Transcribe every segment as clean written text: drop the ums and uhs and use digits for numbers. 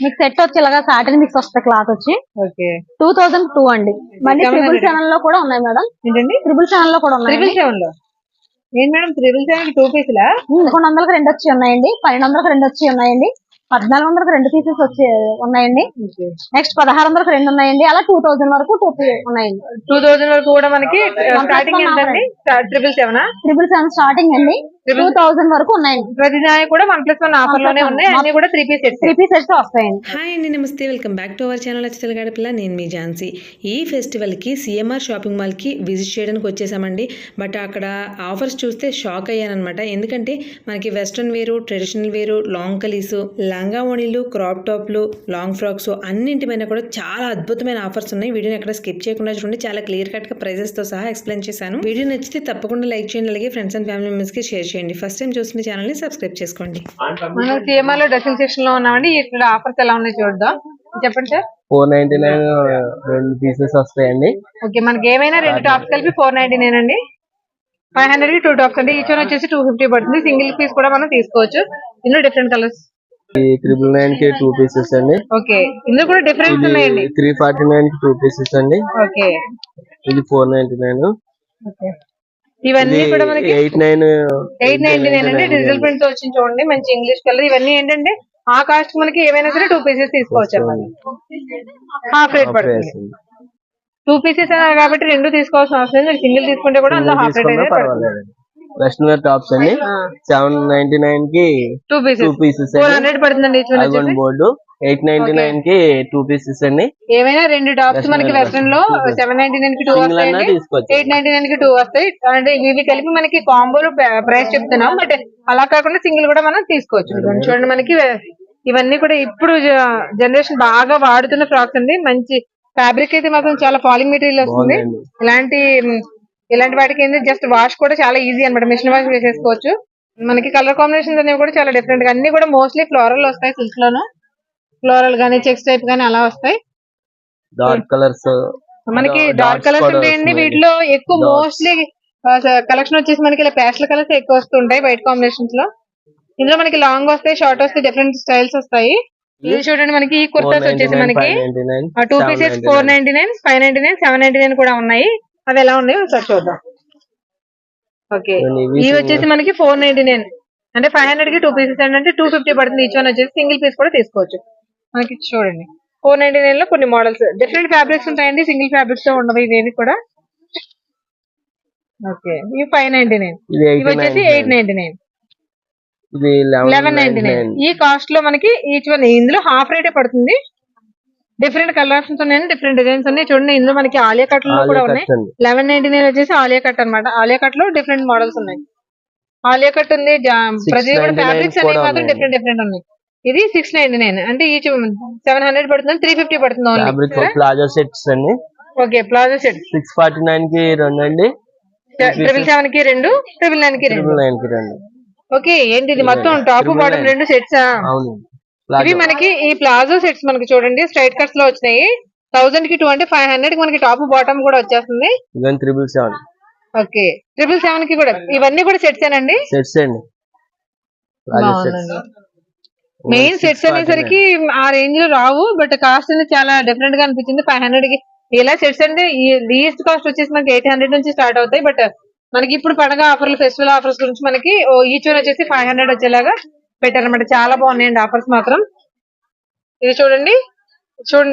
మీకు సెట్ వచ్చి ఇలాగా సాటిన్ మిక్స్ వస్తుంది క్లాత్ వచ్చి. ఓకే 2002 అండి. మళ్ళీ 777 లో కూడా ఉన్నాయి మేడం. ఏంటండి 777 లో కూడా ఉన్నాయి. 777 లో ఏంటి మేడం 777 2 పీసులా? 1100కి 2 వచ్చి ఉన్నాయండి. 1200కి 2 వచ్చి ఉన్నాయండి. 1400కి 2 పీసెస్ వచ్చి ఉన్నాయండి. నెక్స్ట్ 1600కి 2 ఉన్నాయండి. అలా 2000 వరకు 2 ఉన్నాయండి. 2000 వరకు కూడా మనకి స్టార్టింగ్ ఎంత అండి? 777 స్టార్టింగ్ అండి. 2000 వరకు ఉన్నాయండి. ప్రతి దాని కూడా 1+1 ఆఫర్ లోనే ఉన్నాయి. అన్ని కూడా 3 పీస్ సెట్స్ వస్తాయండి. హాయ్ అండి, నమస్తే, welcome back to our channel అచ్చతల గడపల. నేను మీ ఝాన్సీ. ఈ ఫెస్టివల్కి సిఎంఆర్ షాపింగ్ మాల్కి విజిట్ చేయడానికి వచ్చేసామండి. బట్ అక్కడ ఆఫర్స్ చూస్తే షాక్ అయ్యానమాట. ఎందుకంటే మనకి వెస్ట్రన్ వేరు, ట్రెడిషనల్ వేరు, లాంగ్ కలీసు, లంగా ఓణీలు, క్రాప్ టాప్లు, లాంగ్ ఫ్రాక్స్ అన్నింటి పైన కూడా చాలా అద్భుతమైన ఆఫర్స్ ఉన్నాయి. వీడియోని ఎక్కడ స్కిప్ చేయకుండా చూడండి. చాలా క్లియర్ కట్గా ప్రైజెస్తో సహా ఎక్స్ప్లెయిన్ చేశాను. వీడియో నచ్చితే తప్పకుండా లైక్ చేయండి. అలాగే ఫ్రెండ్స్ అండ్ ఫ్యామిలీ మెంబర్స్కి షేర్ చేయండి. ఫస్ట్ టైం చూస్తున్న ఛానల్ని సబ్స్క్రైబ్ చేసుకోండి. మనం సిఎంఆర్ లో డ్రెస్సింగ్ సెక్షన్ లో ఉన్నామండి. ఇక్కడ ఆఫర్స్ ఎలా ఉన్నాయి చూద్దాం. చెప్పండి సార్. 499 2 పీసెస్ వస్తాయండి. ఓకే, మనకి ఏమైనా 2 టాప్స్ కలిపి 499 అండి. 500 కి 2 టాప్స్ అండి. ఈచ్ వన్ వచ్చేసి 250 పడుతుంది. సింగిల్ పీస్ కూడా మనం తీసుకోవచ్చు. ఇందులో డిఫరెంట్ కలర్స్. 999 కి 2 పీసెస్ అండి. ఓకే, ఇందులో కూడా డిఫరెన్స్ ఉన్నాయండి. 349 కి 2 పీసెస్ అండి. ఓకే, ఇది 499. ఓకే, ఇవన్నీ కూడా మనకి 899 అండి. డిజిటల్ ప్రింట్ తో వచ్చింది చూడండి, మంచి ఇంగ్లీష్ కలర్. ఇవన్నీ ఏంటంటే ఆ కాస్ట్ మనకి ఏమైనా సరే 2 పీసెస్ తీసుకోవచ్చు అన్నమాట. హాఫ్ రేట్ పడుతుంది. 2 పీసెస్ కాబట్టి 2 తీసుకోవాల్సిన అవసరం లేదు. సింగిల్ తీసుకుంటే కూడా అందులో హాఫ్ రేట్ అనేది పడుతుంది. వెస్ట్రన్ వేర్ టాప్స్ అండి. 799 కి 2 పీసెస్ 400 పడుతుందండి. బోర్డు 899 కి 2 పీసెస్ అండి. ఏమైనా 2 టాప్స్ మనకి వెస్ట్రన్ లో 799 కి 2 వస్తాయి, 899 కి 2 వస్తాయి. అంటే ఇవి కలిపి మనకి కాంబోలో ప్రైస్ చెప్తున్నాం. బట్ అలా కాకుండా సింగిల్ కూడా మనం తీసుకోవచ్చు. చూడండి, మనకి ఇవన్నీ కూడా ఇప్పుడు జనరేషన్ బాగా వాడుతున్న ఫ్రాక్స్ అండి. మంచి ఫ్యాబ్రిక్ అయితే మాత్రం చాలా ఫాలింగ్ మెటీరియల్ వస్తుంది. ఇలాంటి వాటికి ఏంటి జస్ట్ వాష్ కూడా చాలా ఈజీ అనమాట. మిషన్ వాష్ వేసేసుకోవచ్చు. మనకి కలర్ కాంబినేషన్స్ అనేవి కూడా చాలా డిఫరెంట్ గా, అన్ని కూడా మోస్ట్లీ ఫ్లోరల్ వస్తాయి. సిల్క్ లోను ఫ్లోరల్ గానీ, చెక్స్ టైప్ గానీ అలా వస్తాయి. డార్క్ కలర్స్ మనకి డార్క్ కలర్స్ ఉంటాయండి. వీటిలో ఎక్కువ మోస్ట్లీ కలెక్షన్ వచ్చేసి మనకి ఇలా పేస్టల్ కలర్స్ ఎక్కువ వస్తుంటాయి వైట్ కాంబినేషన్స్ లో. ఇందులో మనకి లాంగ్ వస్తాయి, షార్ట్ వస్తాయి, డిఫరెంట్ స్టైల్స్ వస్తాయి. ఇది చూడండి, మనకి ఈ కుర్తాస్ వచ్చేసి మనకి 2 పీసెస్ 499, 599, 799 కూడా ఉన్నాయి. అవి ఎలా ఉన్నాయో ఒకసారి చూద్దాం. ఓకే, ఇవి వచ్చేసి మనకి 499 అంటే 500 కి 2 పీసెస్ అంటే 250 పడుతుంది. ఈచ్ వన్ వచ్చేసి సింగిల్ పీస్ కూడా తీసుకోవచ్చు. మనకి చూడండి 499 లో కొన్ని మోడల్స్, డిఫరెంట్ ఫ్యాబ్రిక్స్ ఉంటాయండి. సింగిల్ ఫ్యాబ్రిక్స్ తో ఉండవు ఇవేవి కూడా. ఓకే, ఇవి 599, ఇవి వచ్చేసి 899, 1199. ఈ కాస్ట్ లో మనకి ఈచ్ వన్ ఇందులో హాఫ్ రేటే పడుతుంది. డిఫరెంట్ కలర్స్ ఉన్నాయి, డిఫరెంట్ డిజైన్స్ ఉన్నాయి. చూడండి, ఇందులో మనకి ఆలియా కట్ లో కూడా ఉన్నాయి. 1199 వచ్చేసి ఆలియా కట్ అనమాట. ఆలియా కట్ లో డిఫరెంట్ మోడల్స్ ఉన్నాయి. ఆలియా కట్ ఉంది. ప్రతి కూడా ఫ్యాబ్రిక్స్ అనేవి మాత్రం డిఫరెంట్ ఉన్నాయి. ఇది 699 అంటే ఈచ్ 700 పడుతుంది, 350 పడుతుంది. ప్లాజో సెట్స్ అండి. ఓకే, ప్లాజో సెట్ 649 కి 2 అండి. 777 కి 2, 999 కి 2. ఓకే, ఏంటి ఇది మొత్తం టాప్ బాటమ్ 2 సెట్స్. ఇవి మనకి ఈ ప్లాజో సెట్స్ మనకి చూడండి స్ట్రైట్ కట్స్ లో వచ్చినాయి. 1000 కి 2 అంటే 500 కి మనకి టాప్ బాటమ్ కూడా వచ్చేస్తుంది. 777. ఓకే, 777 కి కూడా ఇవన్నీ కూడా సెట్స్ ఏనండి. సెట్స్ అండి. మెయిన్ సెట్స్ అనేసరికి ఆ రేంజ్ లో రావు. బట్ కాస్ట్ అనేది చాలా డిఫరెంట్ గా అనిపించింది. 500 కి ఇలా సెట్స్ అంటే లీస్ట్ కాస్ట్ వచ్చేసి మనకి 800 నుంచి స్టార్ట్ అవుతాయి. బట్ మనకి ఇప్పుడు పండుగ ఆఫర్లు, ఫెస్టివల్ ఆఫర్స్ గురించి మనకి ఈచ్ వన్ వచ్చేసి 500 వచ్చేలాగా పెట్టారనమాట. చాలా బాగున్నాయండి ఆఫర్స్ మాత్రం. ఇది చూడండి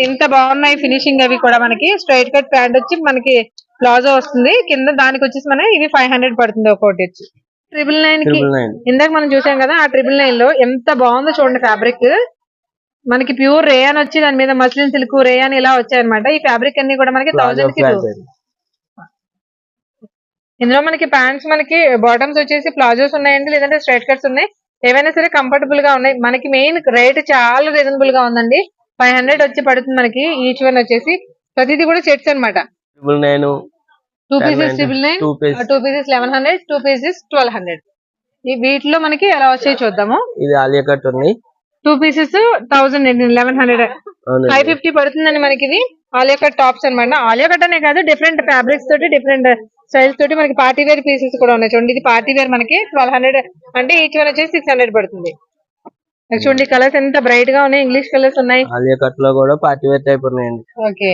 ఇంత బాగున్నాయి ఫినిషింగ్. అవి కూడా మనకి స్ట్రైట్ కట్ ప్యాంట్ వచ్చి మనకి ప్లాజో వస్తుంది కింద. దానికి వచ్చేసి మన ఇవి 500 పడుతుంది ఒక్కొక్కటి వచ్చి. 999 కి ఇందాక మనం చూసాం కదా, ఆ 999 లో ఎంత బాగుందో చూడండి ఫ్యాబ్రిక్. మనకి ప్యూర్ రేయాన్ వచ్చి దాని మీద మస్లిన్ సిల్క్ రేయాన్ ఇలా వచ్చాయన్నమాట. ఈ ఫ్యాబ్రిక్ అన్ని కూడా మనకి 1000 కి. ఇందులో మనకి ప్యాంట్స్, మనకి బాటమ్స్ వచ్చేసి ప్లాజోస్ ఉన్నాయండి, లేదంటే స్ట్రైట్ కట్స్ ఉన్నాయి. ఏవైనా సరే కంఫర్టబుల్ గా ఉన్నాయి. మనకి మెయిన్ రేట్ చాలా రీజనబుల్ గా ఉందండి. 500 వచ్చి పడుతుంది మనకి ఈచ్ వన్ వచ్చేసి. ప్రతిదీ కూడా సెట్స్ అనమాట. 2 పీసెస్ 999, 2 పీసెస్ 1100, 2 పీసెస్ 1200. ఈ వీటిలో మనకి ఎలా వచ్చాయి చూద్దాము. ఇది ఆలియా కట్ ఉంది. 2 పీసెస్ 1100, 550 పడుతుందండి మనకి. ఇది ఆలియా కట్ టాప్స్ అనమాట. ఆలియా కట్ అనే కాదు, డిఫరెంట్ ఫ్యాబ్రిక్స్ తోటి, డిఫరెంట్ స్టైల్స్ తోటి మనకి పార్టీ వేర్ పీసెస్ కూడా ఉన్నాయి. చూడండి, ఇది పార్టీ వేర్ మనకి 1200 అంటే ఈచ్ వన్ వచ్చేసి 600 పడుతుంది. చూడండి కలర్స్ ఎంత బ్రైట్ గా ఉన్నాయి, ఇంగ్లీష్ కలర్స్ ఉన్నాయి. ఆలియా కట్ లో కూడా పార్టీ వేర్ టైప్ ఉన్నాయండి. ఓకే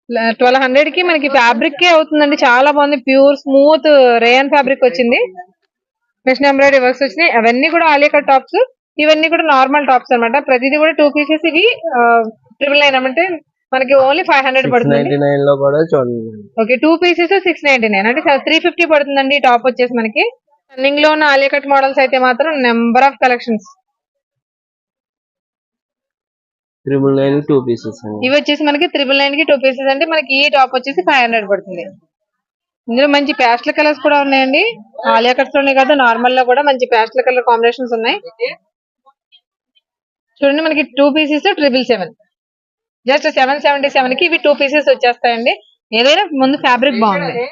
1200 కి మనకి ఫ్యాబ్రిక్ అవుతుందండి. చాలా బాగుంది, ప్యూర్ స్మూత్ రేయన్ ఫ్యాబ్రిక్ వచ్చింది. మిషన్ ఎంబ్రాయిడరీ వర్క్స్ వచ్చినాయి. అవన్నీ కూడా ఆలియా కట్ టాప్స్, ఇవన్నీ కూడా నార్మల్ టాప్స్ అన్నమాట. ప్రతిదీ కూడా 2 పీసెస్. ఇవి 999 అంటే మనకి ఓన్లీ 500 పడుతుంది. 699 లో కూడా చూడండి. ఓకే 2 పీసెస్ 699 అంటే 350 పడుతుందండి ఈ టాప్ వచ్చేసి మనకి. రన్నింగ్ లో ఉన్న ఆలియా కట్ మోడల్స్ అయితే మాత్రం నెంబర్ ఆఫ్ కలెక్షన్స్. 999 2 పీసెస్ అండి. ఇవి వచ్చేసి మనకి 999 కి 2 పీసెస్ అంటే మనకి ఈ టాప్ వచ్చేసి 500 పడుతుంది. ఇందులో మంచి ప్యాస్టల్ కలర్స్ కూడా ఉన్నాయండి. ఆలియా కట్స్ లోనే కాదు నార్మల్ లో కూడా మంచి ప్యాస్టల్ కలర్ కాంబినేషన్స్ ఉన్నాయి. చూడండి మనకి 2 పీసెస్ 777, జస్ట్ 777 కి ఇవి 2 పీసెస్ వచ్చేస్తాయండి. ఏదైనా ముందు ఫ్యాబ్రిక్ బాగుంది.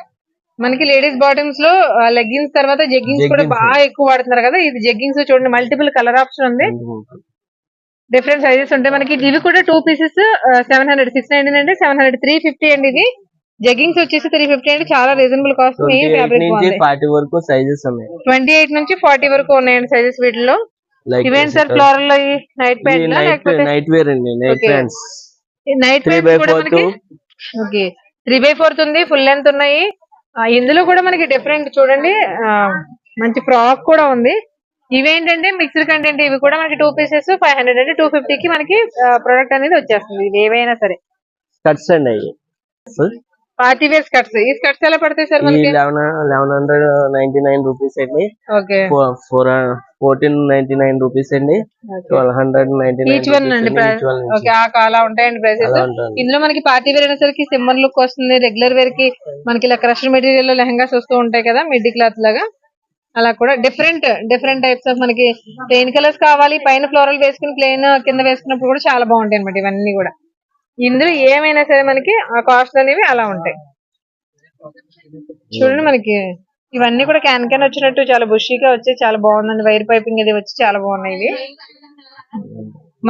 మనకి లేడీస్ బాటమ్స్ లో లెగ్గిన్స్ తర్వాత జెగ్గింగ్స్ కూడా బాగా ఎక్కువ వాడుతున్నారు కదా. ఇది జెగ్గింగ్స్ చూడండి, మల్టిపుల్ కలర్ ఆప్షన్ ఉంది, డిఫరెంట్ సైజెస్ ఉంటాయి మనకి. ఇవి కూడా 2 పీసెస్ 700, 699 అంటే 700, 350 అండి. ఇది జెగ్గింగ్స్ వచ్చేసి 350 అంటే చాలా రీజనబుల్ కాస్ట్. మెయిన్ ఫ్యాబ్రిక్ బాగుంది. 40 వరకు సైజెస్ ఉన్నాయి. 28 నుంచి 40 వరకు ఉన్నాయండి సైజెస్ వీటిలో. ఇవేంటి సార్ ఫ్లోరల్ నైట్ ప్యాంట్ లేకపోతే నైట్ వేర్ అండి. నైట్ ప్యాంట్స్ నైట్ ప్యాంట్స్ కూడా మనకి ఓకే 3/4 ఉంది, ఫుల్ లెంత్ ఉన్నాయి. ఇందులో కూడా మనకి డిఫరెంట్ చూడండి, మంచి ఫ్రాక్ కూడా ఉంది. ఇవేంటంటే మిక్స్డ్ కంటెంట్. ఇవి కూడా మనకి 2 పీసెస్ 500 అంటే 250 కి మనకి ప్రొడక్ట్ అనేది వచ్చేస్తుంది. ఇది ఏవైనా సరే స్కర్ట్స్ అండి. అవి పార్టీ వేర్ స్కర్ట్స్. ఈ స్కర్ట్స్ ఎలా పడతాయి సార్ మనకి? 1199 రూపీస్ అండి. ఓకే 1499 రూపీస్ అండి. 1299 ఈచ్ వన్ అండి. ఓకే అలా ఉంటాయండి ప్రైసెస్. ఇందులో మనకి పార్టీ వేర్ అయినా సరికి సిమ్మర్ లుక్ వస్తుంది. రెగ్యులర్ వేర్ కి మనకి ఇలా క్రష్ మెటీరియల్ లో లెహంగాస్ వస్తూ ఉంటాయి కదా, మిడ్డీ క్లాత్ లాగా. అలా కూడా డిఫరెంట్ టైప్స్ ఆఫ్ మనకి ప్లెయిన్ కలర్స్ కావాలి, పైన ఫ్లోరల్ వేసుకుని ప్లెయిన్ కింద వేసుకున్నప్పుడు కూడా చాలా బాగుంటాయి అనమాట. ఇవన్నీ కూడా ఇందులో ఏమైనా సరే మనకి ఆ కాస్ట్ అనేవి అలా ఉంటాయి. చూడండి మనకి ఇవన్నీ కూడా క్యాన్ వచ్చినట్టు చాలా బుషీగా వచ్చి చాలా బాగుందండి. వైర్ పైపింగ్ అది వచ్చి చాలా బాగున్నాయి. ఇవి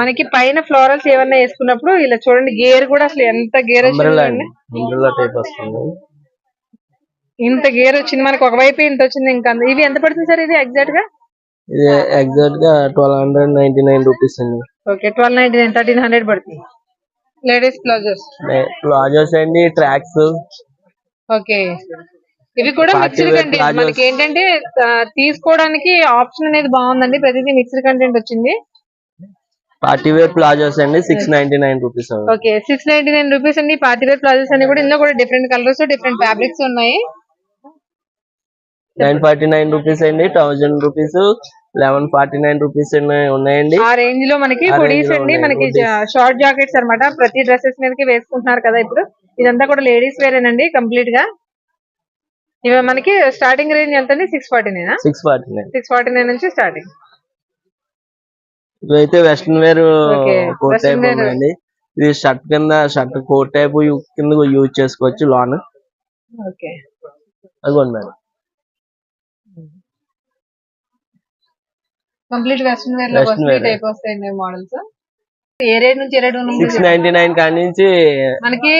మనకి పైన ఫ్లోరల్స్ ఏమన్నా వేసుకున్నప్పుడు ఇలా చూడండి, గేర్ కూడా అసలు ఎంత గేర్ వచ్చింది. ఇంత గేర్ వచ్చింది మనకి, ఒకవైపు ఇంత వచ్చింది. ఇంకా ఇవి ఎంత పడుతుంది సార్? ఇది ఎగ్జాక్ట్ గా 1299 రూపీస్ అండి. ఓకే 1299, 1300 పడుతుంది. లేడీస్ ప్లాజోస్ అండి, ట్రాక్స్. ఓకే ఇవి కూడా మిక్స్డ్ కంటెంట్. మనకి ఏంటంటే తీసుకోవడానికి ఆప్షన్ అనేది బాగుందండి. ప్రతిదీ మిక్స్డ్ కంటెంట్ వచ్చింది. పార్టీ వేర్ ప్లాజోస్ అండి 699 రూపీస్. ఓకే 699 రూపీస్ అండి. పార్టీ వేర్ ప్లాజోస్ అన్ని కూడా ఇందులో కూడా డిఫరెంట్ కలర్స్, డిఫరెంట్ ఫ్యాబ్రిక్స్ ఉన్నాయి. 949 రూపీస్ అండి. 1000 రూపీస్, 1149 రూపీస్ ఉన్నాయండి. ఆ రేంజ్ లో మనకి హుడీస్ అండి, మనకి షార్ట్ జాకెట్స్ అన్నమాట. ప్రతి డ్రెస్సెస్ మీదకి వేసుకుంటున్నారు కదా ఇప్పుడు. ఇదంతా కూడా లేడీస్ వేర్ అండి కంప్లీట్ గా. ఇవి మనకి స్టార్టింగ్ రేంజ్ ఎంత అండి? 649 నుంచి స్టార్టింగ్. ఇవైతే వెస్ట్రన్ వేర్ కోట్ టైప్ ఉందండి. ఇది షర్ట్ కింద, షర్ట్ కోట్ టైప్ కింద యూజ్ చేసుకోవచ్చు లోన్. ఓకే అది ఉన్నాయి కంప్లీట్ వెస్ట్రన్ వేర్ లో టైప్ వస్తాయండి మోడల్స్. ఏ రేట్ నుంచి 699 కాడి నుంచి మనకి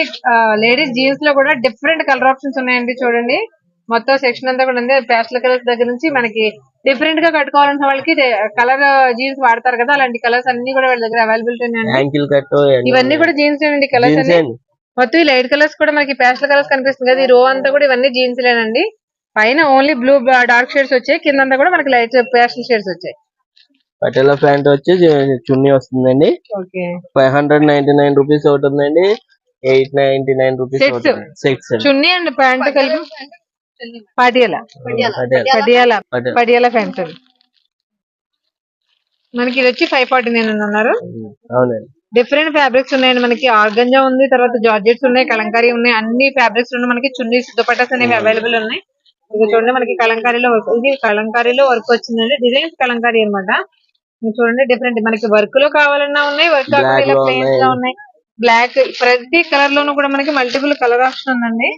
లేడీస్ జీన్స్ లో కూడా డిఫరెంట్ కలర్ ఆప్షన్స్ ఉన్నాయండి. చూడండి మొత్తం సెక్షన్ అంతా కూడా ఉంది. ప్యాస్టల్ కలర్స్ దగ్గర నుంచి మనకి డిఫరెంట్ గా కట్టుకోవాలంటే వాళ్ళకి కలర్ జీన్స్ వాడతారు కదా, అలాంటి కలర్స్ అన్ని కూడా వాళ్ళ దగ్గర అవైలబిలిటీ ఉన్నాయండి. ఇవన్నీ కూడా జీన్స్ అండి కలర్స్ అన్ని. మొత్తం ఈ లైట్ కలర్స్ కూడా మనకి ప్యాస్టల్ కలర్స్ కనిపిస్తుంది కదా, ఈ రో అంతా కూడా ఇవన్నీ జీన్స్ లేనండి. పైన ఓన్లీ బ్లూ డార్క్ షేడ్స్ వచ్చాయి, కింద కూడా మనకి లైట్ ప్యాస్టల్ షేడ్స్ వచ్చాయి. పటేలా ప్యాంట్ వచ్చి చున్నీ వస్తుందండి. 599 రూపీస్ ఒకటి ఉందండి. 899 rupees sets. Chunni and pant కలిపి పటియాలా ప్యాంట్ మనకి ఇది వచ్చి 549 అన్నారు. అవునండి. డిఫరెంట్ ఫ్యాబ్రిక్స్ ఉన్నాయండి. మనకి ఆర్గంజా ఉంది, తర్వాత జార్జెట్స్ ఉన్నాయి, కలంకారీ ఉన్నాయి, అన్ని ఫ్యాబ్రిక్స్ ఉన్నాయి. మనకి చున్నీస్, దుపట్టాస్ అనేవి అవైలబుల్ ఉన్నాయి. ఇది చూడండి మనకి కలంకారీలో వర్క్, ఇది కలంకారీలో వర్క్ వచ్చిందండి. డిజైన్స్ కలంకారీ అనమాట. చూడండి డిఫరెంట్ మనకి వర్క్ లో కావాలన్నా ఉన్నాయి, వర్క్ కాకుండా ఇలా ప్లెయిన్స్ లో ఉన్నాయి. బ్లాక్, ప్రతి కలర్ లోనూ కూడా మనకి మల్టిపుల్ కలర్ ఆప్షన్ ఉందండి.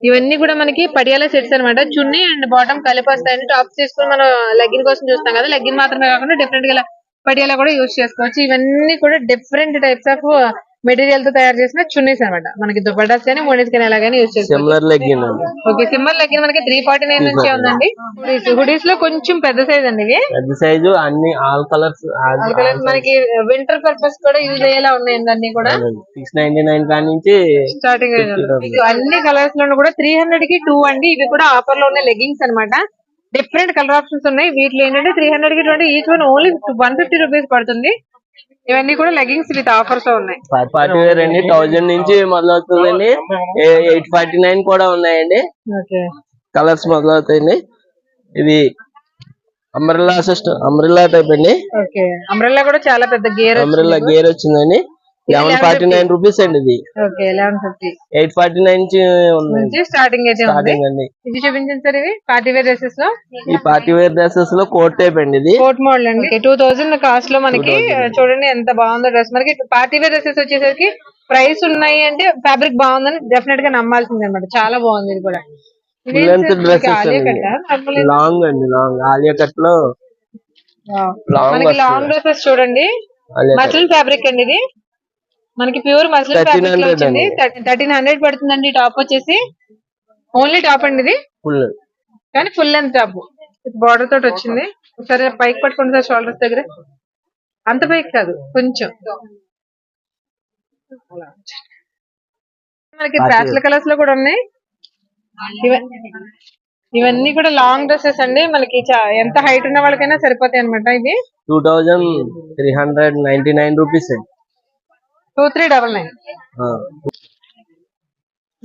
ఇవన్నీ కూడా మనకి పడియాలా సెట్స్ అనమాట. చున్నీ అండ్ బాటమ్ కలిపి వస్తాయండి. టాప్స్ తీసుకుని మనం లెగ్గిన్ కోసం చూస్తాం కదా, లెగ్గిన్ మాత్రమే కాకుండా డిఫరెంట్ గా పడియాలా కూడా యూజ్ చేసుకోవచ్చు. ఇవన్నీ కూడా డిఫరెంట్ టైప్స్ ఆఫ్ మెటీరియల్ తో తయారు చేసిన చున్నీస్ అన్నమాట. మనకి దుపట్టాస్ కానీ మోడీస్ కానీ ఎలాగైనా యూజ్ చేసుకోవచ్చు. సిమిలర్ లెగ్గిన్ అండి. ఓకే, సింబల్ లెగ్గిన్ మనకి 349 నుంచి ఉందండి. హుడీస్ లో కొంచెం పెద్ద సైజ్ అండి ఇవి. పెద్ద సైజు అన్ని ఆల్ కలర్స్ మనకి వింటర్ పర్పస్ కూడా యూజ్ అయ్యేలా ఉన్నాయండి అన్ని కూడా. 699 కాడి నుంచి స్టార్టింగ్ అన్ని కలర్స్ లో కూడా 300 కి 2 అండి. ఇవి కూడా ఆఫర్ లో ఉన్న లెగ్గింగ్స్ అన్నమాట. డిఫరెంట్ కలర్ ఆప్షన్స్ ఉన్నాయి. వీటిలో ఏంటంటే 300 కి 20, ఈచ్ వన్ ఓన్లీ 150 రూపీస్ పడుతుంది. ఇవన్నీ కూడా లెగ్గింగ్స్ విత్ ఆఫర్స్ ఉన్నాయి. పార్టీ వేర్ అండి 1000 నుంచి మొదలవుతుందండి. 849 కూడా ఉన్నాయండి. కలర్స్ మొదలవుతాయండి. ఇది అంబ్రెల్లా టైప్ అండి. అంబ్రెల్లా కూడా చాలా పెద్ద గేర్ వచ్చిందండి. 1149 రూపీస్ అండి. ఇది 1150. 849 నుంచి స్టార్టింగ్ అయితే అండి. ఇది చూపించండి సార్. ఇవి పార్టీ వేర్ డ్రెస్సెస్ లో, ఈ పార్టీ వేర్ డ్రెస్సెస్ లో కోట్ టైప్ అండి. ఇది కోట్ మోడల్ అండి. 2000 కాస్ట్ లో మనకి చూడండి ఎంత బాగుందో డ్రెస్. మనకి పార్టీ వేర్ డ్రెస్సెస్ వచ్చేసరికి ప్రైస్ ఉన్నాయి అంటే ఫ్యాబ్రిక్ బాగుందని డెఫినెట్ గా నమ్మాల్సింది అనమాట. చాలా బాగుంది ఇది కూడా. లాంగ్ అండి. లాంగ్ ఆలియా కట్ లో మనకి లాంగ్ డ్రెస్సెస్ చూడండి. మస్లిన్ ఫ్యాబ్రిక్ అండి ఇది. మనకి ప్యూర్ మస్లిన్ ఫ్యాబ్రిక్ లో వచ్చింది. 1300 పడుతుందండి. టాప్ వచ్చేసి ఓన్లీ టాప్ అండి ఇది, కానీ ఫుల్ లెంత్ టాప్ బార్డర్ తోటి వచ్చింది. ఒకసారి పైకి పట్టుకోండి సార్, షోల్డర్స్ దగ్గర. అంత పైకి కాదు, కొంచెం. మనకి ప్యాస్టల్ కలర్స్ లో కూడా ఉన్నాయి. ఇవన్నీ కూడా లాంగ్ డ్రెస్సెస్ అండి. మనకి ఎంత హైట్ ఉన్న వాళ్ళకైనా సరిపోతాయి అనమాట. ఇవి 2399 రూపీస్ అండి. 2399.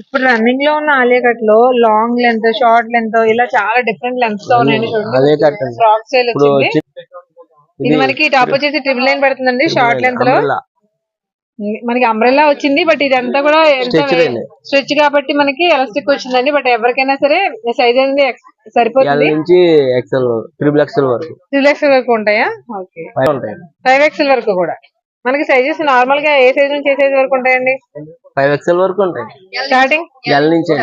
ఇప్పుడు రన్నింగ్ లో ఉన్న ఆలియా కట్ లో లాంగ్ లెంత్, షార్ట్ లెంత్ ఇలా చాలా డిఫరెంట్ లెంత్స్ తో ఉన్నాయండి. ఫ్రాక్ స్టైల్ వచ్చింది. ఇది మనకి టాప్ వచ్చేసి ట్రిపుల్ లైన్ పడుతుందండి. షార్ట్ లెంత్ లో మనకి అంబ్రెల్లా వచ్చింది. బట్ ఇదంతా కూడా స్ట్రెచ్ కాబట్టి మనకి ఎలాస్టిక్ వచ్చిందండి. బట్ ఎవరికైనా సరే సైజ్ అనేది సరిపోతుంది. ట్రిపుల్ ఎక్స్ఎల్ వరకు ఉంటాయా? ఓకే, 5XL వరకు కూడా మనకి సైజెస్ నార్మల్ గా ఏ సైజ్ నుంచి ఏ సైజ్ వరకు ఉంటాయండి? 5XL వరకు ఉంటాయి స్టార్టింగ్. నుంచి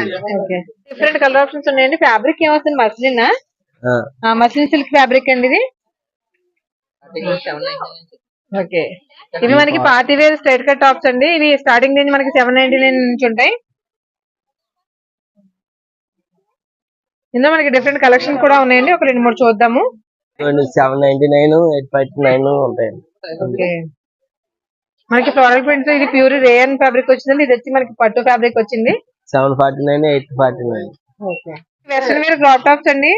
డిఫరెంట్ కలర్ ఆప్షన్స్ ఉన్నాయండి. ఫ్యాబ్రిక్ ఏమొస్తుంది? మస్లిన్, మస్లిన్ సిల్క్ ఫ్యాబ్రిక్ అండి ఇది. ఓకే, ఇవి మనకి party wear straight cut tops అండి. ఇవి స్టార్టింగ్ రేంజ్ మనకి 799 నుంచి ఉంటాయి. ఇందులో మనకి డిఫరెంట్ కలెక్షన్ కూడా ఉన్నాయండి. ఒక 2-3 చూద్దాము. 799, 849 ఉంటాయండి. ఓకే, మనకి ఫ్లోరల్ ప్రింట్స్. ఇది ప్యూర్ రేయన్ ఫ్యాబ్రిక్ వచ్చిందండి. ఇది వచ్చి మనకి పట్టు ఫ్యాబ్రిక్ వచ్చింది. 749, 849. Okay, western wear crop tops అండి.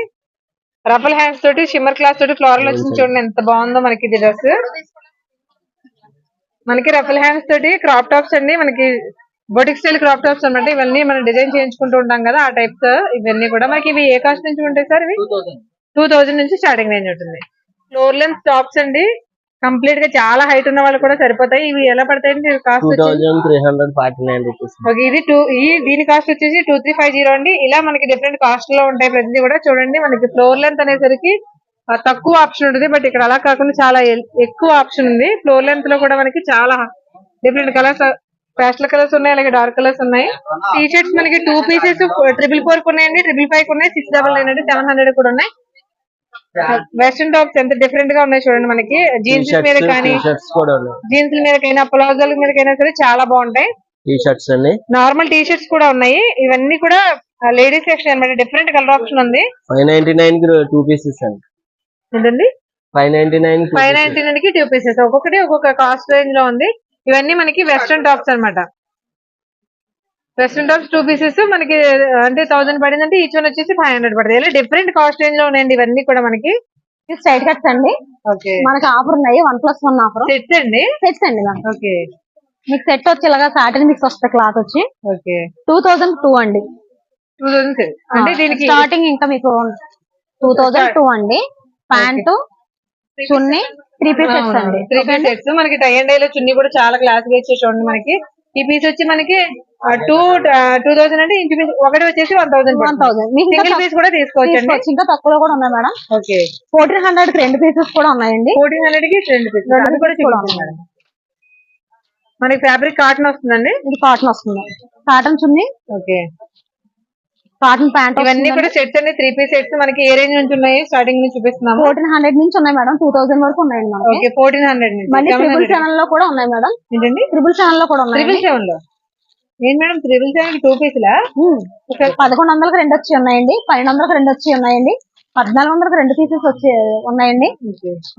రఫల్ హ్యాండ్స్ తోటి షిమ్మర్ క్లాస్ తోటి ఫ్లోరల్ వచ్చింది. చూడండి ఎంత బాగుందో మనకి ఇది డ్రెస్. మనకి రఫల్ హ్యాండ్స్ తోటి క్రాప్ టాప్స్ అండి. మనకి బొటిక్ స్టైల్ క్రాప్ టాప్స్ అనమాట. ఇవన్నీ మనం డిజైన్ చేయించుకుంటూ ఉంటాం కదా, ఆ టైప్స్ ఇవన్నీ కూడా మనకి. ఇవి ఏ కాస్ట్ నుంచి ఉంటాయి సార్? ఇవి 2000 నుంచి స్టార్టింగ్ రేంజ్ ఉంటుంది. ఫ్లోర్ లెంత్ టాప్స్ అండి. కంప్లీట్ గా చాలా హైట్ ఉన్న వాళ్ళు కూడా సరిపోతాయి. ఇవి ఎలా పడతాయండి? Cost 2349 rupees. ఓకే, ఇది దీని కాస్ట్ వచ్చేసి 2350 అండి. ఇలా మనకి డిఫరెంట్ కాస్ట్ లో ఉంటాయి ప్రతిదీ కూడా. చూడండి మనకి ఫ్లోర్ లెంత్ అనేసరికి తక్కువ ఆప్షన్ ఉంటుంది. బట్ ఇక్కడ అలా కాకుండా చాలా ఎక్కువ ఆప్షన్ ఉంది. ఫ్లోర్ లెంత్ లో కూడా మనకి చాలా డిఫరెంట్ కలర్స్, పేస్టల్ కలర్స్ ఉన్నాయి, అలాగే డార్క్ కలర్స్ ఉన్నాయి. టీ షర్ట్స్ మనకి 2 పీసెస్ 444 ఉన్నాయండి, 555 ఉన్నాయి, 699 అండి, 700 కూడా ఉన్నాయి. వెస్ట్రన్ టాప్స్ ఎంత డిఫరెంట్ గా ఉన్నాయి చూడండి. మనకి జీన్స్ మీద కానీ, జీన్స్ మీదకైనా, ప్లాజోల మీదకైనా సరే చాలా బాగుంటాయి. టీ షర్ట్స్ అండి. నార్మల్ టీ షర్ట్స్ కూడా ఉన్నాయి. ఇవన్నీ కూడా లేడీస్ సెక్షన్ అనమాట. డిఫరెంట్ కలర్ ఆప్షన్ ఉంది. 599 కి 2 పీసెస్ అండి. ఏంటండి? 599 కి 2 పీసెస్. ఒక్కొక్కటి ఒక్కొక్క కాస్ట్ రేంజ్ లో ఉంది. ఇవన్నీ మనకి వెస్ట్రన్ టాప్స్ అనమాట. వెస్ట్రన్ టాప్స్ 2 పీసెస్ మనకి అంటే 1000 పడింది అంటే ఈచ్ వన్ వచ్చేసి 500 పడుతుంది. ఇలా డిఫరెంట్ కాస్ట్ రేంజ్ లో ఉన్నాయండి ఇవన్నీ కూడా మనకి. స్ట్రైట్ కట్స్ అండి. మనకి ఆఫర్ ఉన్నాయి. 1+1 ఆఫర్. సెట్స్ అండి. సెట్స్ అండి. ఓకే, మీకు సెట్ వచ్చి ఇలాగా సాటిన్ మిక్స్ వస్తుంది క్లాత్ వచ్చి. ఓకే, 2002 అండి. 2000 అంటే దీనికి స్టార్టింగ్ ఇంకా మీకు 2002 అండి. ప్యాంటు, చున్నీ, 3 పీస్ సెట్స్ అండి. 3 పీస్ సెట్స్ మనకి టై అండ్ డై లో చున్నీ కూడా చాలా క్లాస్ గా ఇచ్చేసి చూడండి. మనకి ఈ పీస్ వచ్చి మనకి 2000 అంటే ఇంచుమించు ఒకటి వచ్చేసి 1000. సింగిల్ పీస్ కూడా తీసుకోవచ్చండి. ఇంకా తక్కువ కూడా ఉన్నాయి మేడం. ఓకే, 1400 కి 2 పీసెస్ కూడా ఉన్నాయండి. 1400 కి 2 పీసెస్ కూడా ఉన్నాయి. మనకి ఫ్యాబ్రిక్ కాటన్ వస్తుందండి. ఇది కాటన్ వస్తుంది. కాటన్ చున్నీ. ఓకే, కాటన్ ప్యాంట్ ఇవన్నీ కూడా సెట్స్ అండి, 3 పీస్ సెట్స్. మనకి ఏ రేంజ్ నుంచి ఉన్నాయి? స్టార్టింగ్ నుంచి చూపిస్తున్నాము. 1400 నుంచి ఉన్నాయి మేడం, 2000 వరకు ఉన్నాయండి మనకి. ఓకే, 1400 నుంచి. మళ్ళీ 777 లో కూడా ఉన్నాయి మేడం. ఏంటండి 777 లో కూడా ఉన్నాయి. 777 లో ఏం మేడం? 777 కి 2 పీసులా? 1100కి 2 వచ్చి ఉన్నాయండి, 1200కి 2 వచ్చి ఉన్నాయండి, 1400కి 2 పీసెస్ వచ్చి ఉన్నాయండి.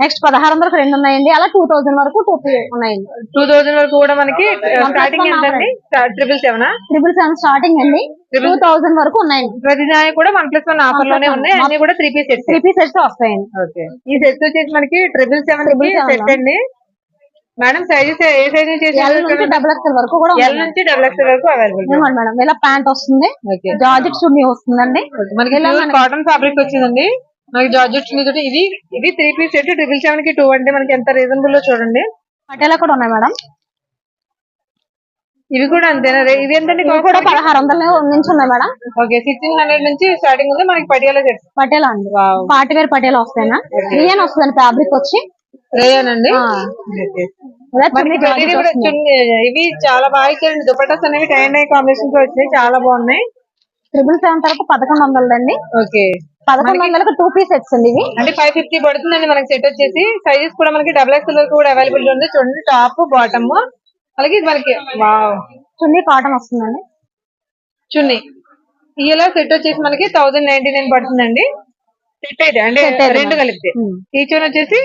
నెక్స్ట్ 1600కి 2 ఉన్నాయండి. అలా 2000 వరకు 2 ఉన్నాయండి. 2000 వరకు కూడా మనకి స్టార్టింగ్ ఏంటండి? 777 స్టార్టింగ్ అండి, 2000 వరకు ఉన్నాయండి. ప్రతి దానికి కూడా 1+1 ఆఫర్ లోనే ఉన్నాయి. అన్ని కూడా 3 పీస్ సెట్స్. 3 పీస్ సెట్స్ వస్తాయండి. ఓకే, ఈ సెట్స్ వచ్చేసి మనకి 777 సెట్ అండి. మేడం సైజెస్ ఏ సైజ్ నుంచి? L నుంచి XXL వరకు కూడా L నుంచి XXL వరకు అవైలబుల్ మేడం. ఇలా ప్యాంట్ వస్తుంది, జార్జెట్ చున్నీ వస్తుందండి. మనకి కాటన్ ఫ్యాబ్రిక్ వచ్చిందండి. మనకి జార్జెట్ చున్నీ తోటి ఇది 3 పీస్ సెట్. 777 కి 2 అంటే మనకి ఎంత రీజనబుల్ లో చూడండి. పటేలా కూడా ఉన్నాయి మేడం. ఇవి కూడా అంతేనా? ఇది ఎంతండి? ఇవి కూడా 1600 నుంచి ఉన్నాయి మేడం. ఓకే, 1600 నుంచి స్టార్టింగ్ ఉంది మనకి పటియాలా సెట్. పటేలా అండి, పార్టీ వేర్ పటేలా వస్తాయి. రియన్ వస్తుంది ఫ్యాబ్రిక్ వచ్చి, రేయన్ అండి. ఇవి చాలా బాగా ఇచ్చారండి. దుపట్టాస్ అనేవి టైన్ డై కాంబినేషన్ లో వచ్చినాయి, చాలా బాగున్నాయి. 777 తర్వాత 1100 అండి. ఓకే, 1100కి 2 పీస్ సెట్స్ అండి. ఇవి అంటే 550 పడుతుందండి మనకి సెట్ వచ్చేసి. సైజెస్ కూడా మనకి XXL వరకు కూడా అవైలబుల్ ఉంది. చూడండి, టాప్ బాటమ్ అలాగే ఇది మనకి చున్నీ కాటన్ వస్తుందండి. చున్నీ ఇలా సెట్ వచ్చేసి మనకి 1099 పడుతుందండి. సెట్ అయితే అంటే రెండు కలిపితే ఈచ్ వన్ వచ్చేసి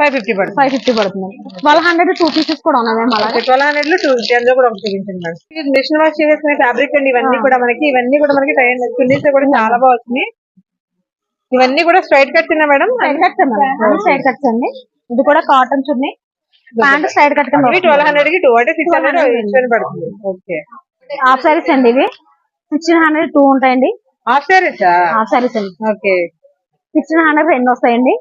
550 పడుతుంది. 550 పడుతుంది. 1200 2 పీసెస్ కూడా ఉన్నాయి మేము. అలాగే 1200 లో 2 కూడా ఒకటి చూపించండి మేడం. మిషన్ వాష్ చేసిన ఫ్యాబ్రిక్ అండి. ఇవన్నీ కూడా మనకి చున్నీస్ కూడా చాలా బాగా వచ్చినాయి. ఇవన్నీ కూడా స్ట్రైట్ కట్స్ ఉన్నాయి మేడం. స్ట్రైట్ కట్స్ అండి. ఇది కూడా కాటన్ చున్నీ, ప్యాంట్ స్ట్రైట్ కట్. 1200 కి 2 అంటే 600 పడుతుంది. ఓకే, హాఫ్ సారీస్ అండి. ఇవి 1600 2 ఉంటాయండి. హాఫ్ సారీస్ అండి. ఓకే, 1600 2 వస్తాయండి.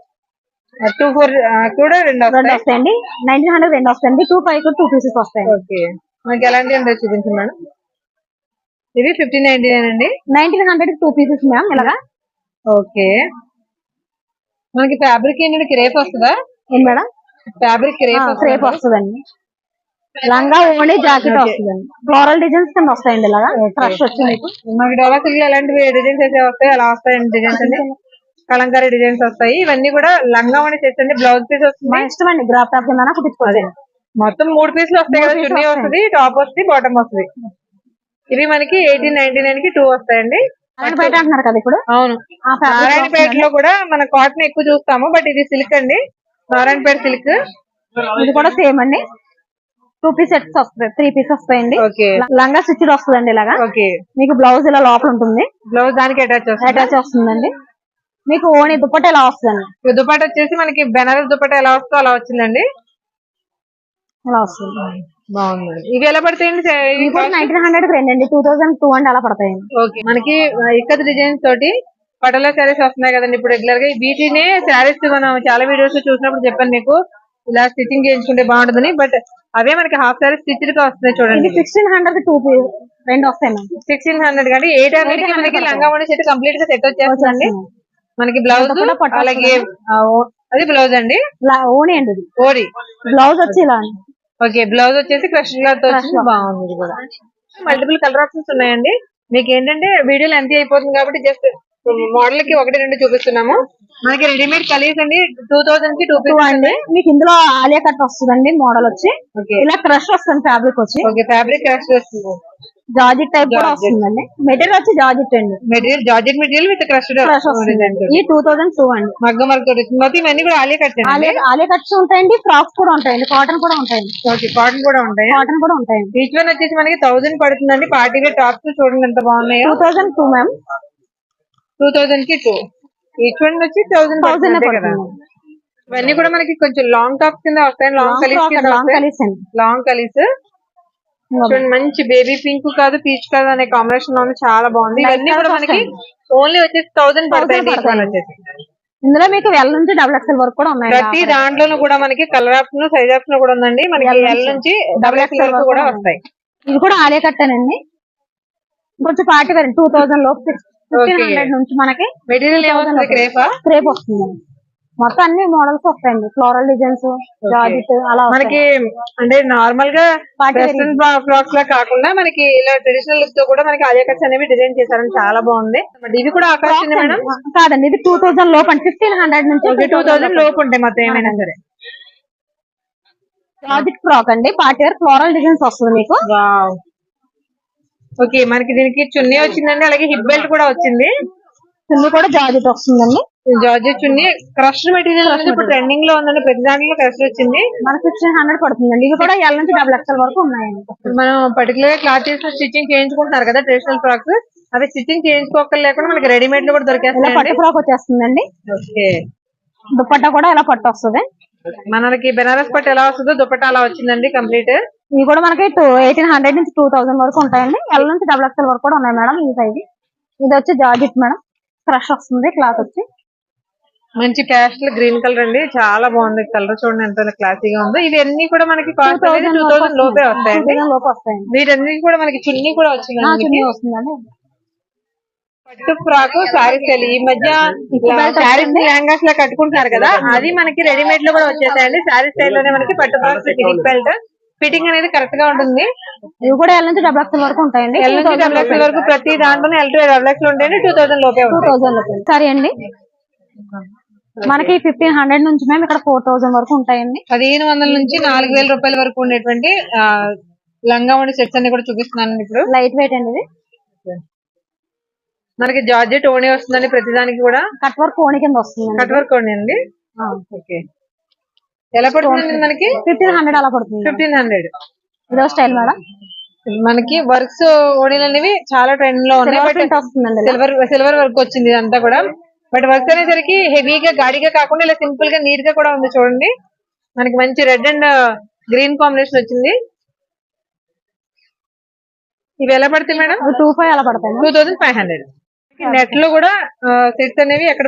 24 కూడా 2 వస్తాయండి. 1900 2 వస్తాయండి. 25 2 పీసెస్ వస్తాయండి. ఓకే, మనకి ఎలాంటి అంటే చూపించండి మేడం. ఇది 1599 అండి. 1900 2 పీసెస్ మ్యామ్ ఇలాగా. ఓకే, మనకి ఫ్యాబ్రిక్ ఏంటంటే క్రేప్ వస్తుందా? ఏం మేడం? ఫ్యాబ్రిక్ క్రేప్ వస్తుందండి. లంగా ఓన్లీ జాకెట్ వస్తుందండి. ఫ్లోరల్ డిజైన్స్ కింద వస్తాయండి. ఇలాగా క్రష్ వచ్చి మనకి డోలా సిల్క్ ఎలాంటి డిజైన్స్ అయితే వస్తాయి అలా వస్తాయండి. డిజైన్స్ అండి, కలంకారీ డిజైన్స్ వస్తాయి. ఇవన్నీ కూడా లంగా ఓణి సెట్స్ అండి. బ్లౌజ్ పీస్ వస్తుంది. మా ఇష్టం అండి, గ్రాఫ్ టాప్ కింద కుట్టించుకోవాలి. మొత్తం 3 పీసులు వస్తాయి కదా. చున్నీ వస్తుంది, టాప్ వస్తుంది, బాటమ్ వస్తుంది. ఇవి మనకి 1899 కి 2 వస్తాయండి. బయట అంటున్నారు కదా ఇప్పుడు. అవును, నారాయణపేటలో కూడా మన కాటన్ ఎక్కువ చూస్తాము, బట్ ఇది సిల్క్ అండి, నారాయణపేట సిల్క్. ఇది కూడా సేమ్ అండి. 2 పీస్ సెట్స్ వస్తాయి, 3 పీస్ వస్తాయండి. లంగా స్టిచ్ వస్తుందండి ఇలాగా. మీకు బ్లౌజ్ ఇలా లోపల ఉంటుంది, బ్లౌజ్ దానికి అటాచ్ వస్తుందండి. మీకు ఓణి దుపట్టా ఎలా వస్తుందండి. దుపట్టా వచ్చేసి మనకి బెనారస్ దుపట్టా ఎలా వస్తుందో అలా వచ్చిందండి. అలా వస్తుంది, బాగుంది. ఇవి ఎలా పడతాయండి? ఇవి కూడా 1900 అండి, 2002 అండి అలా పడతాయండి. ఓకే, మనకి ఇక్కత్ డిజైన్స్ తోటి పటోలా శారీస్ వస్తున్నాయి కదండి ఇప్పుడు రెగ్యులర్ గా. వీటినే శారీస్ మనం చాలా వీడియోస్ చూసినప్పుడు చెప్పాను మీకు, ఇలా స్టిచ్చింగ్ చేయించుకుంటే బాగుంటుందని. బట్ అవే మనకి హాఫ్ శారీ స్టిచ్డ్ గా వస్తున్నాయి చూడండి. 1600 2 వస్తాయి. 1600 కంటే 800 కి మనకి లంగా ఓణి సెట్ కంప్లీట్ గా సెట్ వచ్చేస్తుందండి. మనకి బ్లౌజ్ అలాగే అది బ్లౌజ్ అండి, ఓణి అండి. ఓడి బ్లౌజ్ వచ్చి ఇలా. ఓకే, బ్లౌజ్ వచ్చేసి క్రష్ క్లాత్ వచ్చింది, బాగుంది కూడా. మల్టిపుల్ కలర్ ఆప్షన్స్ ఉన్నాయండి. మీకు ఏంటంటే వీడియోలు ఎంత అయిపోతుంది కాబట్టి జస్ట్ మోడల్ కి 1-2 చూపిస్తున్నాము. మనకి రెడీమేడ్ కలీస్ అండి 2000 కి 2 అండి. మీకు ఇందులో ఆలియా కట్ వస్తుందండి. మోడల్ వచ్చి ఇలా క్రష్ వస్తుంది, ఫ్యాబ్రిక్ వచ్చి. ఓకే, ఫ్యాబ్రిక్ క్రష్ వస్తుంది. జార్జెట్ టైప్ కూడా వస్తుందండి. మెటీరియల్ వచ్చి జార్జెట్ అండి. Material georgette material with crush ఈ 2002 అండి. మగ్గ వర్క్ మొత్తం ఇవన్నీ కూడా ఆలియా కట్స్. ఆలియా కట్స్ ఉంటాయండి, ఫ్రాక్స్ కూడా ఉంటాయండి, కాటన్ కూడా ఉంటాయండి. ఓకే, కాటన్ కూడా ఉంటాయండి. ఈచ్ వన్ వచ్చేసి మనకి 1000 పడుతుందండి. పార్టీ వేర్ టాప్స్ చూడండి ఎంత బాగున్నాయో. 2002 మ్యామ్. 2000 కి 2. ఈచ్ వన్ వచ్చి 1000 కదా. ఇవన్నీ కూడా మనకి కొంచెం లాంగ్ టాప్స్ కింద వస్తాయి. లాంగ్ కలీస్ చూడండి, మంచి బేబీ పింక్ కాదు పీచ్ కాదు అనే కాంబినేషన్ లో చాలా బాగుంది. ఇవన్నీ కూడా మనకి ఓన్లీ వచ్చేసి 1000 పడతాయి. ఇందులో మీకు L నుంచి XXL వరకు కూడా ఉన్నాయి. ప్రతి దాంట్లోనూ కూడా మనకి కలర్ ఆప్షన్, సైజ్ ఆప్షన్ కూడా ఉందండి. మనకి L నుంచి XXL వరకు కూడా వస్తాయి. ఇది కూడా ఆలియా కట్టేనండి. కొంచెం పార్టీ వేర్ 2000 లోపు. 1500 నుంచి మనకి మెటీరియల్ ఏమవుతుంది? క్రేప్ వస్తుంది. మొత్తం అన్ని మోడల్స్ వస్తాయండి, ఫ్లోరల్ డిజైన్స్, జార్జెట్ అలా మనకి అంటే నార్మల్ గా Party wear వెస్ట్రన్ ఫ్రాక్స్ లా కాకుండా మనకి ఇలా ట్రెడిషనల్ లుక్ తో కూడా మనకి ఆలియా కట్స్ అనేవి డిజైన్ చేశారని చాలా బాగుంది. బట్ ఇవి కూడా ఆకర్షణ మేడం. కాదండి, ఇది 2000 లోపు అండి, 1500 నుంచి 2000 లోపు ఉంటాయి మొత్తం ఏమైనా సరే. జార్జెట్ ఫ్రాక్ అండి, పార్టీ వేర్ ఫ్లోరల్ డిజైన్స్ వస్తుంది మీకు. ఓకే, మనకి దీనికి చున్నీ వచ్చిందండి, అలాగే హిప్ బెల్ట్ కూడా వచ్చింది. చున్నీ కూడా జార్జెట్ వస్తుందండి. జార్జెట్ చున్నీ క్రష్ మెటీరియల్ అనేది ఇప్పుడు ట్రెండింగ్ లో ఉందండి, ప్రతి దాంట్లో క్రష్ వచ్చింది. మనకి 1600 పడుతుందండి. ఇవి కూడా L నుంచి XXL వరకు ఉన్నాయండి. మనం పర్టికులర్ గా క్లాత్ చేసి స్టిచ్చింగ్ చేయించుకుంటున్నారు కదా ట్రెడిషనల్ ఫ్రాక్స్, అవి స్టిచ్చింగ్ చేయించుకోకర్ లేకుండా మనకి రెడీమేడ్ లో కూడా ఇలా దొరికేస్తాయి. పట్టు ఫ్రాక్ వచ్చేస్తుందండి. ఓకే, దుపట్టా కూడా ఇలా పట్టు వస్తుంది. మనకి బెనారస్ పట్టు ఎలా వస్తుందో దుపట్టా అలా వచ్చిందండి కంప్లీట్. ఇవి కూడా మనకి 1800 నుంచి 2000 వరకు ఉంటాయండి. L నుంచి XXL వరకు కూడా ఉన్నాయి మేడం ఈ సైజ్. ఇది వచ్చి జార్జెట్ మేడం, క్రష్ వస్తుంది క్లాత్ వచ్చి. మంచి ప్యాస్టల్ గ్రీన్ కలర్ అండి, చాలా బాగుంది కలర్, చూడండి ఎంత క్లాసీగా ఉందో. ఇవన్నీ కూడా మనకి కాస్ట్ అనేది 2000 లోపే వస్తాయండి. 2000 లోపు వస్తాయండి. వీటన్నిటి కూడా మనకి చున్నీ కూడా వచ్చిందండి. చున్నీ వస్తుందండి. పట్టు ఫ్రాక్ సారీస్ ఈ మధ్య శారీస్ లెహంగాస్ లా కట్టుకుంటున్నారు కదా, అది మనకి రెడీమేడ్ లో కూడా వచ్చేసాయండి. శారీ స్టైల్ లోనే మనకి పట్టు ఫ్రాక్స్ హిప్ బెల్ట్ ఫిట్టింగ్ అనేది కరెక్ట్ గా ఉంటుంది. ఇవి కూడా L నుంచి XXL వరకు ఉంటాయండి. L నుంచి XXL వరకు ప్రతి దాంట్లోనే L to XXL ఉంటాయండి. 2000 లోపే 2000 లోపు. సరే అండి, మనకి 1500 నుంచి మేము ఇక్కడ 4000 వరకు ఉంటాయండి. 1500 నుంచి 4000 రూపాయల వరకు ఉండేటువంటి లంగావణి సెట్స్ అన్ని కూడా చూపిస్తున్నాను ఇప్పుడు. లైట్ వెయిట్ అండి, ఇది మనకి జార్జెట్ ఓణి వస్తుందండి, ప్రతిదానికి కూడా కట్ వర్క్ ఓణి కింద వస్తుంది. కట్ వర్క్ ఓణి అండి. ఓకే, ఎలా పడుతుంది మనకి? 1500 అలా పడుతుంది. 1500 ఇదో స్టైల్ మేడం. మనకి వర్క్స్ ఓణీలు అనేవి చాలా ట్రెండ్ లో ఉన్నాయి. బట్ వస్తుందండి, సిల్వర్ వర్క్ వచ్చింది ఇదంతా కూడా. బట్ వర్క్ అనేసరికి హెవీగా గాడిగా కాకుండా ఇలా సింపుల్ గా నీట్ గా కూడా ఉంది చూడండి. మనకి మంచి రెడ్ అండ్ గ్రీన్ కాంబినేషన్ వచ్చింది. ఇవి ఎలా పడతాయి మేడం? 2500 అలా పడతాయి. 2500. నెట్ లో కూడా సెట్స్ అనేవి ఎక్కడ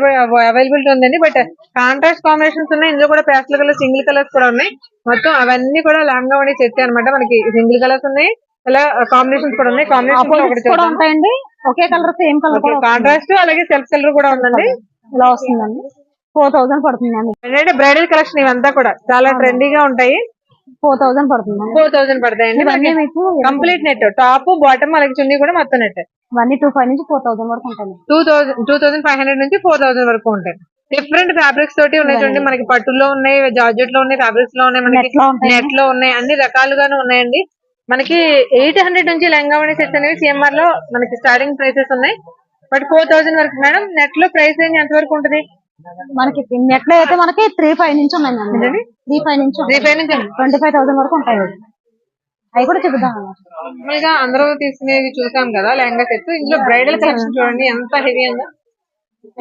అవైలబిలిటీ ఉందండి. బట్ కాంట్రాస్ట్ కాంబినేషన్స్ ఉన్నాయి, ఇందులో కూడా పేస్టల్ కలర్ సింగిల్ కలర్స్ కూడా ఉన్నాయి. మొత్తం అవన్నీ కూడా లంగావణి సెట్స్ అన్నమాట. మనకి సింగిల్ కలర్స్ ఉన్నాయి, ఇలా కాంబినేషన్స్ కూడా ఉన్నాయి. కాంబినేషన్ కూడా ఉంటాయండి, ఒకే కలర్ సేమ్ కలర్ కూడా కాంట్రాస్ట్, అలాగే సెల్ఫ్ కలర్ కూడా ఉందండి. ఇలా వస్తుందండి. 4000 పడుతుందండి. ఏంటంటే బ్రైడల్ కలెక్షన్ ఇవంతా కూడా చాలా ట్రెండీగా ఉంటాయి. 4000 పడుతుందండి. 4000 పడతాయండి. ఇవన్నీ మీకు కంప్లీట్ నెట్, టాప్ బాటమ్ అలాగే చున్నీ కూడా మొత్తం నెట్. ఇవన్నీ 2500 నుంచి 4000 వరకు ఉంటాయి. 2500 నుంచి 4000 వరకు ఉంటాయి. డిఫరెంట్ ఫ్యాబ్రిక్స్ తోటి ఉన్నాయి చూడండి. మనకి పట్టులో ఉన్నాయి, జార్జెట్ లో ఉన్నాయి, ఫ్యాబ్రిక్స్ లో ఉన్నాయి, మనకి నెట్ లో ఉన్నాయి, అన్ని రకాలుగానే ఉన్నాయండి. మనకి 800 నుంచి లంగావణి సెట్స్ అనేవి సిఎంఆర్ లో మనకి స్టార్టింగ్ ప్రైసెస్ ఉన్నాయి. బట్ 4000 వరకు మేడం. నెట్ లో ప్రైస్ రేంజ్ ఎంత వరకు ఉంటుంది మనకి? నెట్ లో అయితే మనకి 3500 నుంచి ఉన్నాయి మేడం. 3500 నుంచి 25,000 వరకు ఉంటాయి. అవి కూడా చెప్తాం. నార్మల్ గా అందరూ తీసుకునేవి చూసాం కదా లెహంగా సెట్స్. ఇందులో బ్రైడల్ కలెక్షన్ చూడండి ఎంత హెవీ ఉందో.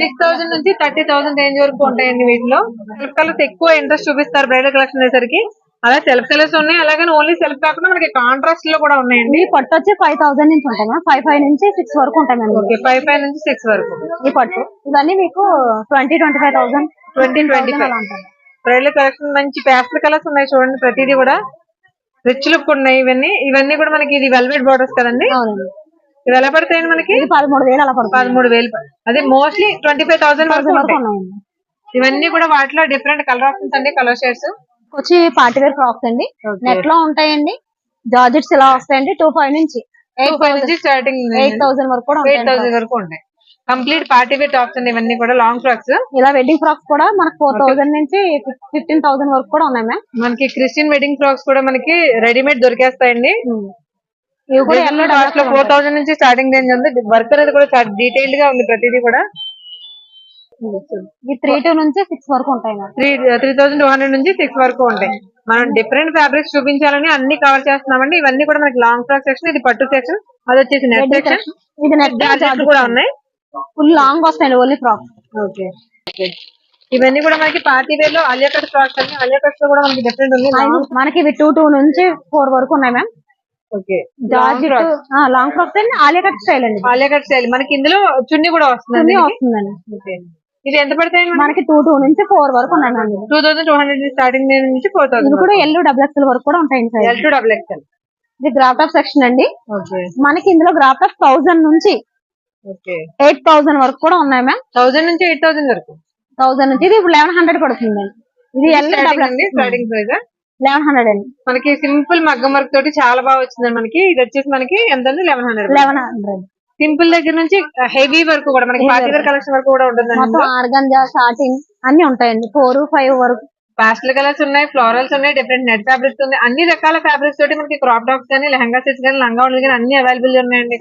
6000 నుంచి 30,000 రేంజ్ వరకు ఉంటాయండి. వీటిలో సెల్ఫ్ కలర్స్ ఎక్కువ ఇంట్రెస్ట్ చూపిస్తారు బ్రైడల్ కలెక్షన్ అయ్యేసరికి. అలా సెల్ఫ్ కలర్స్ ఉన్నాయి, అలాగే ఓన్లీ సెల్ఫ్ కాకుండా మనకి కాంట్రాస్ట్ లో కూడా ఉన్నాయండి. ఈ పట్టు వచ్చి 5000 నుంచి ఉంటాయి మేడం. 55 నుంచి 6 వరకు ఉంటాయి మేడం. 55 నుంచి 6 వరకు ఈ పట్టు. ఇవన్నీ మీకు 20-25,000 20-25 బ్రైడల్ కలెక్షన్. మంచి పేస్టల్ కలర్స్ ఉన్నాయి చూడండి, ప్రతిదీ కూడా రిచ్ లుక్ ఉన్నాయి. ఇవన్నీ కూడా మనకి ఇది వెల్వెట్ బోర్డర్స్ కదండి. ఇవి ఎలా పడతాయండి మనకి? 13,000 అలా పడుతుంది. 13,000. అదే మోస్ట్లీ 25,000 వరకు ఉంటాయి. ఇవన్నీ కూడా వాటిలో డిఫరెంట్ కలర్ ఆప్షన్స్ అండి, కలర్ షేడ్స్ వచ్చి పార్టీ వేర్ ఫ్రాక్స్ అండి. నెట్ లో ఉంటాయండి. జార్జెట్స్ ఇలా వస్తాయండి. 2500 నుంచి 8,000 స్టార్టింగ్ 8,000 వరకు కూడా 8,000 వరకు ఉంటాయి. కంప్లీట్ పార్టీ వేర్ టాప్స్ అండి ఇవన్నీ కూడా. లాంగ్ ఫ్రాక్స్, ఇలా వెడ్డింగ్ ఫ్రాక్స్ కూడా మనకి 4000 నుంచి 15,000 వరకు కూడా ఉన్నాయి మ్యామ్. మనకి క్రిస్టియన్ వెడ్డింగ్ ఫ్రాక్స్ కూడా మనకి రెడీమేడ్ దొరికేస్తాయండి. ఇవి కూడా 4,000 నుంచి స్టార్టింగ్ రేంజ్ ఉంది. వర్క్ అనేది కూడా చాలా డీటెయిల్డ్ గా ఉంది ప్రతిదీ కూడా. 3,200 నుంచి 6 వరకు ఉంటాయి. 3,200 నుంచి 6 వరకు ఉంటాయి. మనం డిఫరెంట్ ఫ్యాబ్రిక్స్ చూపించాలని అన్ని కవర్ చేస్తున్నామండి. ఇవన్నీ కూడా మనకి లాంగ్ ఫ్రాక్ సెక్షన్, ఇది పట్టు సెక్షన్, అది వచ్చేసి నెట్ సెక్షన్, ఇది నెట్ జార్జెట్ కూడా ఉన్నాయి. ఫుల్ లాంగ్ వస్తాయండి ఓన్లీ ఫ్రాక్. ఓకే, ఇవన్నీ కూడా మనకి పార్టీ వేర్ లో ఆలియా కట్ ఫ్రాక్స్ అండి. ఆలియా కట్స్ లో కూడా మనకి డిఫరెంట్ ఉంది. మనకి ఇవి 2 నుంచి 4 వరకు ఉన్నాయి ma'am. Okay, georgette long frocks అండి, ఆలియా కట్ స్టైల్ అండి. Alia cut style. మనకి ఇందులో చున్నీ కూడా వస్తుందండి. ఇది ఎంత పడతాయి మనకి? 2 నుంచి 4 వరకు ఉన్నాయి మ్యామ్. 2,200 స్టార్టింగ్ నుంచి 4,000. ఇది కూడా L XXL వరకు కూడా ఉంటాయండి. L to XXL. ఇది గ్రాఫ్ టాప్ సెక్షన్ అండి. మనకి ఇందులో గ్రాఫ్ టాప్ 1000 నుంచి 8,000 వరకు కూడా ఉన్నాయి మ్యామ్. 1000 నుంచి 8,000 వరకు. 1000 నుంచి ఇది ఇప్పుడు 1100 పడుతుంది. ఇది స్టార్టింగ్ ప్రైస్ 1100 అండి. మనకి సింపుల్ మగ్గం వర్క్ తోటి చాలా బాగా వచ్చింది మనకి. ఇది వచ్చేసి మనకి ఎంత ఉంది 1100 సింపుల్ దగ్గర నుంచి హెవీ వర్క్ కూడా మనకి పార్టీ వేర్ కలెక్షన్ వరకు కూడా ఉంటుంది. మొత్తం ఆర్గంజా సాటిన్ అన్ని ఉంటాయండి 4, 5 వరకు. పాస్టల్ కలర్స్ ఉన్నాయి, ఫ్లోరల్స్ ఉన్నాయి, డిఫరెంట్ నెట్ ఫ్యాబ్రిక్స్ ఉన్నాయి, అన్ని రకాల ఫ్యాబ్రిక్స్ తోటి మనకి క్రాప్ టాప్స్ కానీ, లెహంగా సెట్స్ కానీ, లంగా కానీ అన్ని అవైలబుల్ ఉన్నాయండి.